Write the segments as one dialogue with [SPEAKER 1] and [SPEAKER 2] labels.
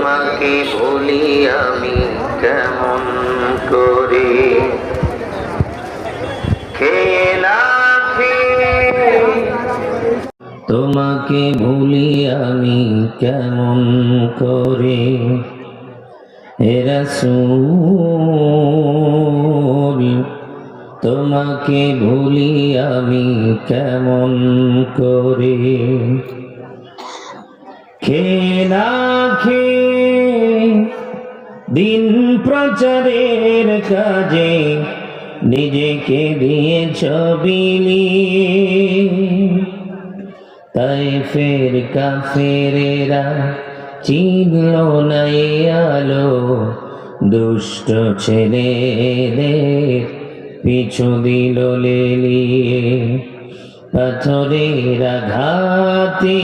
[SPEAKER 1] তোমাকে ভুলি আমি কেমন করে, তোমাকে ভুলি আমি কেমন করে, হে রাসূল তোমাকে ভুলি আমি কেমন করে। খেলা খেয়ে দিন প্রচারের কাজে নিজেকে দিয়েছ বিলিয়ে, তায়েফের কাফেরেরা চিনল না এ আলো, দুষ্ট ছেলেদের পিছু দিল লেলিয়ে। পাথরের আঘাতে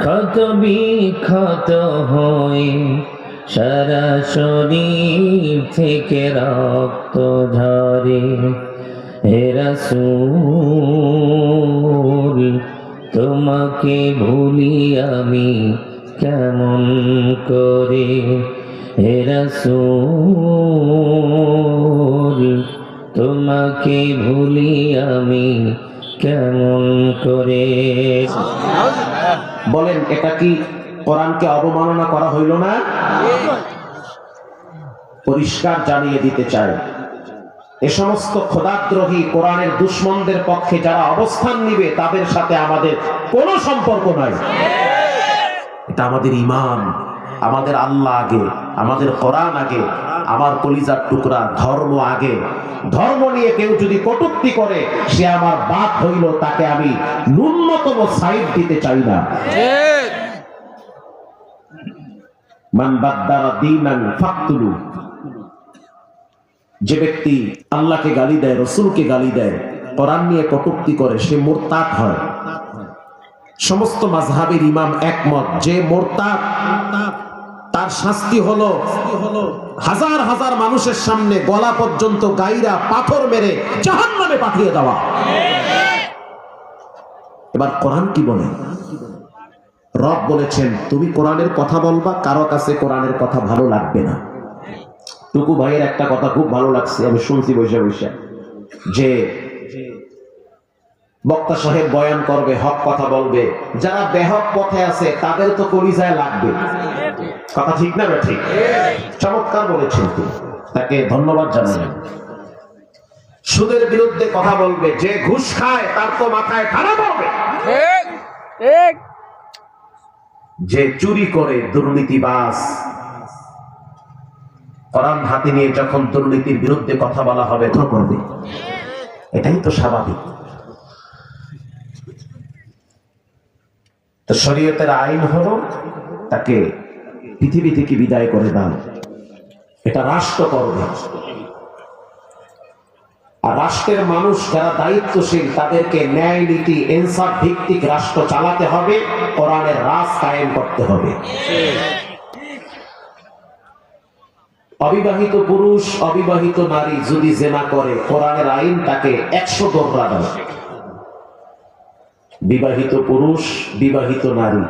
[SPEAKER 1] ক্ষত বিক্ষত হয়ে সারা শরীর থেকে রক্ত ঝরে, হে রাসূল তোমাকে ভুলি আমি কেমন করে, হে রাসূল তোমাকে ভুলি আমি কেমন করে।
[SPEAKER 2] বলেন এটা কি কোরআনকে অবমাননা করা হইল না? পরিষ্কার জানিয়ে দিতে চাই, এ সমস্ত খোদাদ্রোহী কোরআনের দুশমনদের পক্ষে যারা অবস্থান নিবে তাদের সাথে আমাদের কোনো সম্পর্ক নাই। এটা আমাদের ঈমান, আমাদের আল্লাহ আগে, আমাদের কোরআন আগে, আমার কলিজার টুকরা ধর্ম আগে। ধর্ম নিয়ে কেউ যদি কটূক্তি করে সে আমার বাপ হইল, তাকে আমি ন্যূনতম সাইড দিতে চাই না। মান বাদ্দালা দীনান ফাকতুলু, যে ব্যক্তি আল্লাহকে গালি দেয়, রসুলকে গালি দেয়, কোরআন নিয়ে কটূক্তি করে, সে মুরতাদ হয়। সমস্ত মাযহাবের ইমাম একমত যে মুরতাদ তার শাস্তি হলো হাজার হাজার মানুষের সামনে গলা পর্যন্ত গাইরা পাথর মেরে জাহান্নামে পাঠিয়ে দেওয়া। এবার কোরআন কি বলে? রব বলেছেন তুমি কোরআনের কথা বলবা, কারো কাছে কোরআনের কথা ভালো লাগবে না। টুকু ভাইয়ের একটা কথা খুব ভালো লাগছে, আমি শুনছি বৈশা বৈশা, যে বক্তা সাহেব বয়ান করবে, হক কথা বলবে, যারা বেহক পথে আছে তাদের তো কলিজায় লাগবে। কথা ঠিক না? ঠিক, চমৎকার বলেছেন, তাকে ধন্যবাদ জানাই। সুদের বিরুদ্ধে কথা বলবে, যে ঘুষ খায় তার তো মাথায় খারাপ হবে। যে চুরি করে দুর্নীতিবাজ, কোরআন হাতে নিয়ে যখন দুর্নীতির বিরুদ্ধে কথা বলা হবে তো করবে, এটাই তো স্বাভাবিক। তো শরীয়তের আইন হলো তাকে পৃথিবী থেকে বিদায় করে দাও, এটা রাষ্ট্র করবে। আর রাষ্ট্রের মানুষ যারা দায়িত্বশীল তাদেরকে ন্যায় নীতি ইনসাফ ভিত্তিক রাষ্ট্র চালাতে হবে, কোরআনের রাজ কায়েম করতে হবে। অবিবাহিত পুরুষ অবিবাহিত নারী যদি জিনা করে, কোরআনের আইন তাকে 100 দোররা দেয়। বিবাহিত পুরুষ বিবাহিত নারী,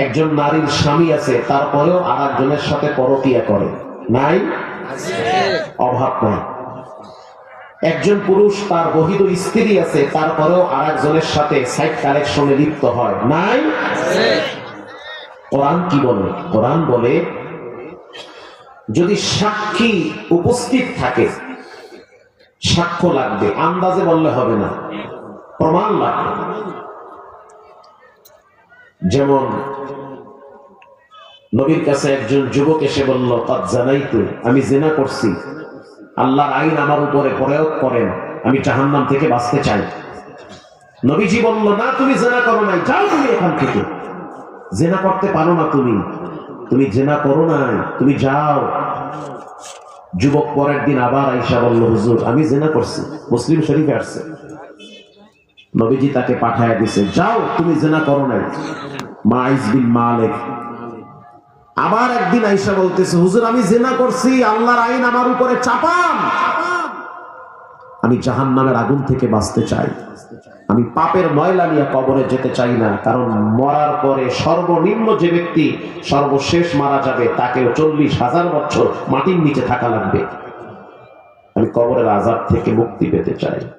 [SPEAKER 2] একজন নারীর স্বামী আছে তারপরেও আরেকজনের সাথে পরকীয়া করে, নাই? অভাব নাই। একজন পুরুষ তার বহিত স্ত্রী আছে তারপরেও আরেকজনের সাথে সাইড কালেকশনে লিপ্ত হয়, নাই? কোরআন কি বলে? কোরআন বলে যদি সাক্ষী উপস্থিত থাকে, সাক্ষ্য লাগবে, আন্দাজে বললে হবে না, প্রমাণ লাগবে। যেমন নবীর কাছে একজন যুবক এসে বলল, কদ জানাইতু, আমি জিনা করছি, আল্লাহর আইন আমার উপরে প্রয়োগ করেন, আমি জাহান্নাম থেকে বাঁচতে চাই। নবীজি বলল, না তুমি জিনা করো নাই, যাও তুমি এখান থেকে, জিনা করতে পারো না, তুমি জিনা করো নাই, তুমি যাও। যুবক পরের দিন আবার আয়েশা বলল, হুজুর আমি জিনা করছি, মুসলিম শরীফে আসছে। নবীজি তাকে পাঠায় দিছে, যাও তুমি জিনা করো নাই। মাইজ বিন মালিক আবার একদিন আয়েশা বলতেছে, হুজুর আমি জিনা করছি, আল্লাহর আইন আমার উপরে চাপান। আমি জাহান্নামের আগুন থেকে বাঁচতে চাই। আমি পাপের ময়লা নিয়ে কবরে যেতে চাই না, কারণ মরার পরে সর্বনিম্ন যে ব্যক্তি সর্বশেষ মারা যাবে তাকেও 40,000 বছর মাটির নিচে থাকা লাগবে। আমি কবরের আযাব থেকে মুক্তি পেতে চাই।